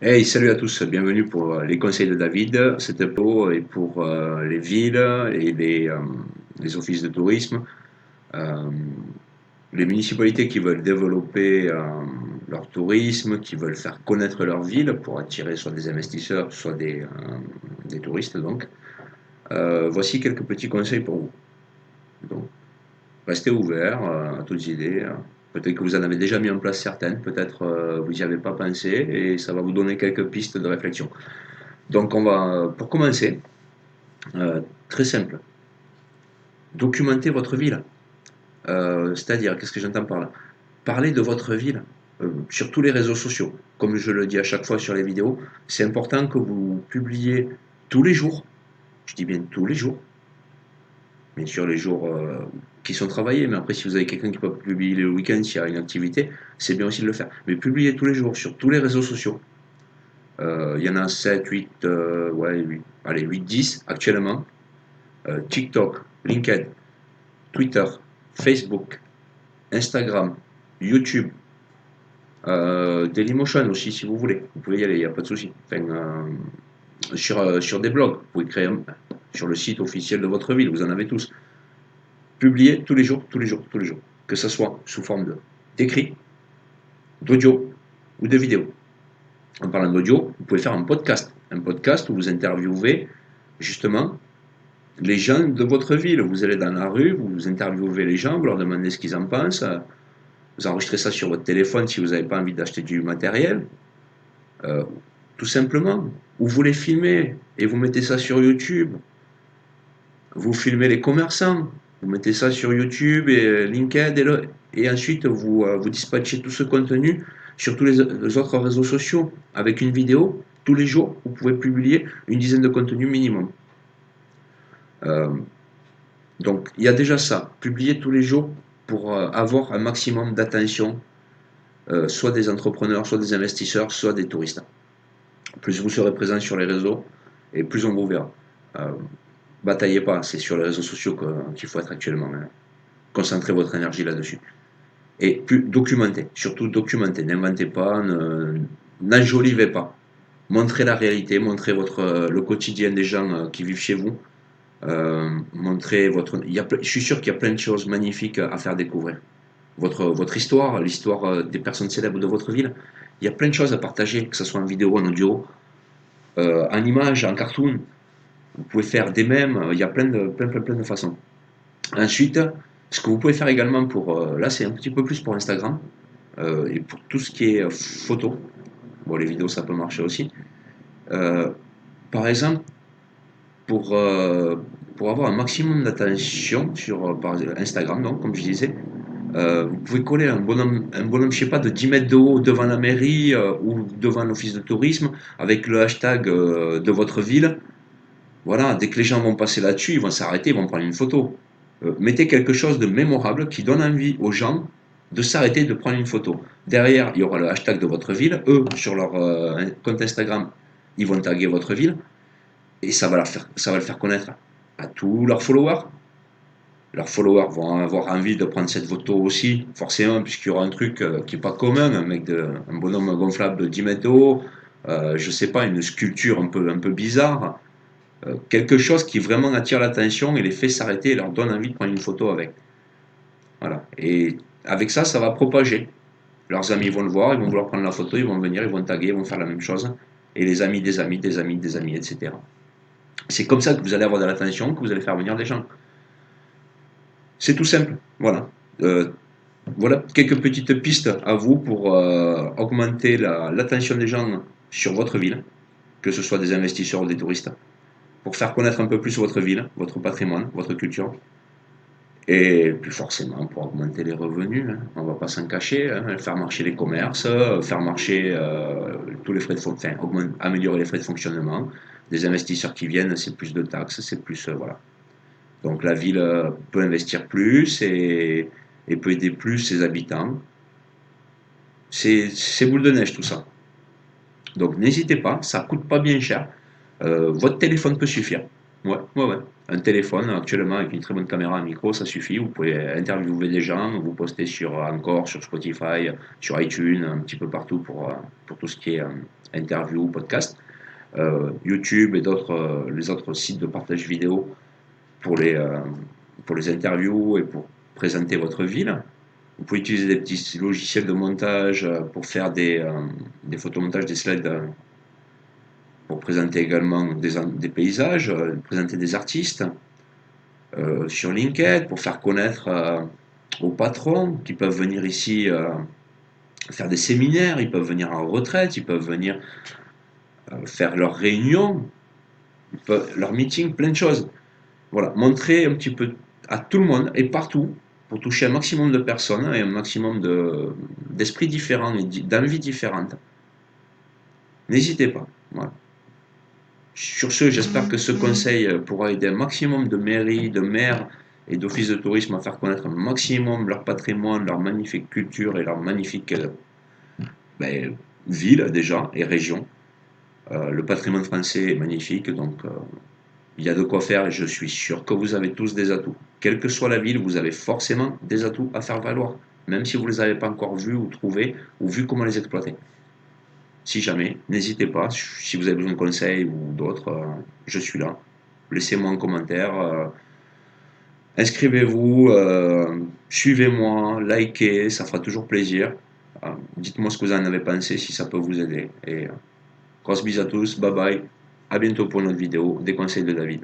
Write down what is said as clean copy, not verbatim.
Hey, salut à tous, bienvenue pour les conseils de David. Cette vidéo est pour les villes et les offices de tourisme, euh, les municipalités qui veulent développer leur tourisme, qui veulent faire connaître leur ville pour attirer soit des investisseurs, soit des touristes donc. Voici quelques petits conseils pour vous. Donc, restez ouverts à toutes idées. Peut-être que vous en avez déjà mis en place certaines, peut-être vous n'y avez pas pensé et ça va vous donner quelques pistes de réflexion. Donc on va, pour commencer, très simple, documenter votre ville. C'est-à-dire, qu'est-ce que j'entends par là? Parler de votre ville sur tous les réseaux sociaux. Comme je le dis à chaque fois sur les vidéos, c'est important que vous publiez tous les jours, je dis bien tous les jours, bien sûr les jours qui sont travaillés, mais après si vous avez quelqu'un qui peut publier le week-end s'il y a une activité, c'est bien aussi de le faire. Mais publiez tous les jours sur tous les réseaux sociaux. Il y en a 7, 8, ouais, 8, allez, 8, 10 actuellement. TikTok, LinkedIn, Twitter, Facebook, Instagram, YouTube, Dailymotion aussi si vous voulez. Vous pouvez y aller, il n'y a pas de souci. Enfin, sur des blogs, vous pouvez créer sur le site officiel de votre ville, vous en avez tous. Publiez tous les jours, tous les jours, tous les jours. Que ce soit sous forme d'écrit, d'audio ou de vidéo. En parlant d'audio, vous pouvez faire un podcast. Un podcast où vous interviewez justement les gens de votre ville. Vous allez dans la rue, vous interviewez les gens, vous leur demandez ce qu'ils en pensent. Vous enregistrez ça sur votre téléphone si vous n'avez pas envie d'acheter du matériel, euh, tout simplement. Ou vous les filmez et vous mettez ça sur YouTube. Vous filmez les commerçants, vous mettez ça sur YouTube et LinkedIn et ensuite vous dispatchez tout ce contenu sur tous les autres réseaux sociaux avec une vidéo. Tous les jours, vous pouvez publier une dizaine de contenus minimum. Euh, donc il y a déjà ça, publier tous les jours pour avoir un maximum d'attention, soit des entrepreneurs, soit des investisseurs, soit des touristes. Plus vous serez présent sur les réseaux et plus on vous verra. Euh, Bataillez pas, c'est sur les réseaux sociaux qu'il faut être actuellement. Hein. Concentrez votre énergie là-dessus. Et plus documentez, surtout documentez. N'inventez pas, n'enjolivez pas. Montrez la réalité, montrez le quotidien des gens qui vivent chez vous. Montrez votre. Je suis sûr qu'il y a plein de choses magnifiques à faire découvrir. Votre histoire, l'histoire des personnes célèbres de votre ville. Il y a plein de choses à partager, que ce soit en vidéo, en audio, en image, en cartoon. Vous pouvez faire des mèmes, il y a plein de façons. Ensuite, ce que vous pouvez faire également là c'est un petit peu plus pour Instagram, et pour tout ce qui est photo, bon les vidéos ça peut marcher aussi. Euh, Par exemple, pour, euh, pour avoir un maximum d'attention sur par Instagram, donc comme je disais, vous pouvez coller un bonhomme, je sais pas, de 10 mètres de haut devant la mairie ou devant l'office de tourisme avec le hashtag de votre ville. Voilà, dès que les gens vont passer là-dessus, ils vont s'arrêter, ils vont prendre une photo. Mettez quelque chose de mémorable qui donne envie aux gens de s'arrêter de prendre une photo. Derrière, il y aura le hashtag de votre ville. Eux, sur leur compte Instagram, ils vont taguer votre ville et ça va le faire connaître à tous leurs followers. Leurs followers vont avoir envie de prendre cette photo aussi, forcément, puisqu'il y aura un truc qui n'est pas commun, un bonhomme gonflable de 10 mètres de haut, je sais pas, une sculpture un peu bizarre, quelque chose qui vraiment attire l'attention et les fait s'arrêter et leur donne envie de prendre une photo avec. Voilà. Et avec ça, ça va propager. Leurs amis vont le voir, ils vont vouloir prendre la photo, ils vont venir, ils vont taguer, ils vont faire la même chose. Et les amis des amis, des amis, des amis, etc. C'est comme ça que vous allez avoir de l'attention, que vous allez faire venir des gens. C'est tout simple. Voilà. Euh, voilà quelques petites pistes à vous pour augmenter l'attention des gens sur votre ville, que ce soit des investisseurs ou des touristes, pour faire connaître un peu plus votre ville, votre patrimoine, votre culture. Et puis forcément, pour augmenter les revenus, hein, on ne va pas s'en cacher, hein, faire marcher les commerces, faire marcher tous les frais de fonctionnement, enfin, améliorer les frais de fonctionnement. Des investisseurs qui viennent, c'est plus de taxes, c'est plus. Voilà. Donc la ville peut investir plus et peut aider plus ses habitants. C'est boule de neige tout ça. Donc n'hésitez pas, ça ne coûte pas bien cher. Votre téléphone peut suffire. Ouais, ouais, ouais. Un téléphone, actuellement, avec une très bonne caméra, un micro, ça suffit. Vous pouvez interviewer des gens, vous poster sur Encore, sur Spotify, sur iTunes, un petit peu partout pour tout ce qui est interview, podcast. YouTube et les autres sites de partage vidéo pour pour les interviews et pour présenter votre ville. Vous pouvez utiliser des petits logiciels de montage pour faire des photomontages, des slides pour présenter également des paysages, présenter des artistes sur LinkedIn, pour faire connaître aux patrons qui peuvent venir ici faire des séminaires, ils peuvent venir en retraite, ils peuvent venir faire leurs réunions, leurs meetings, plein de choses. Voilà, montrer un petit peu à tout le monde et partout pour toucher un maximum de personnes et un maximum d'esprits différents et d'envies différentes. N'hésitez pas. Voilà. Sur ce, j'espère que ce conseil pourra aider un maximum de mairies, de maires et d'offices de tourisme à faire connaître un maximum leur patrimoine, leur magnifique culture et leur magnifique ben, ville déjà et région. Le patrimoine français est magnifique, donc il y a de quoi faire et je suis sûr que vous avez tous des atouts. Quelle que soit la ville, vous avez forcément des atouts à faire valoir, même si vous ne les avez pas encore vus ou trouvés ou vu comment les exploiter. Si jamais, n'hésitez pas, si vous avez besoin de conseils ou d'autres, je suis là. Laissez-moi un commentaire, inscrivez-vous, suivez-moi, likez, ça fera toujours plaisir. Dites-moi ce que vous en avez pensé, si ça peut vous aider. Et grosse bise à tous, bye bye, à bientôt pour une autre vidéo, des conseils de David.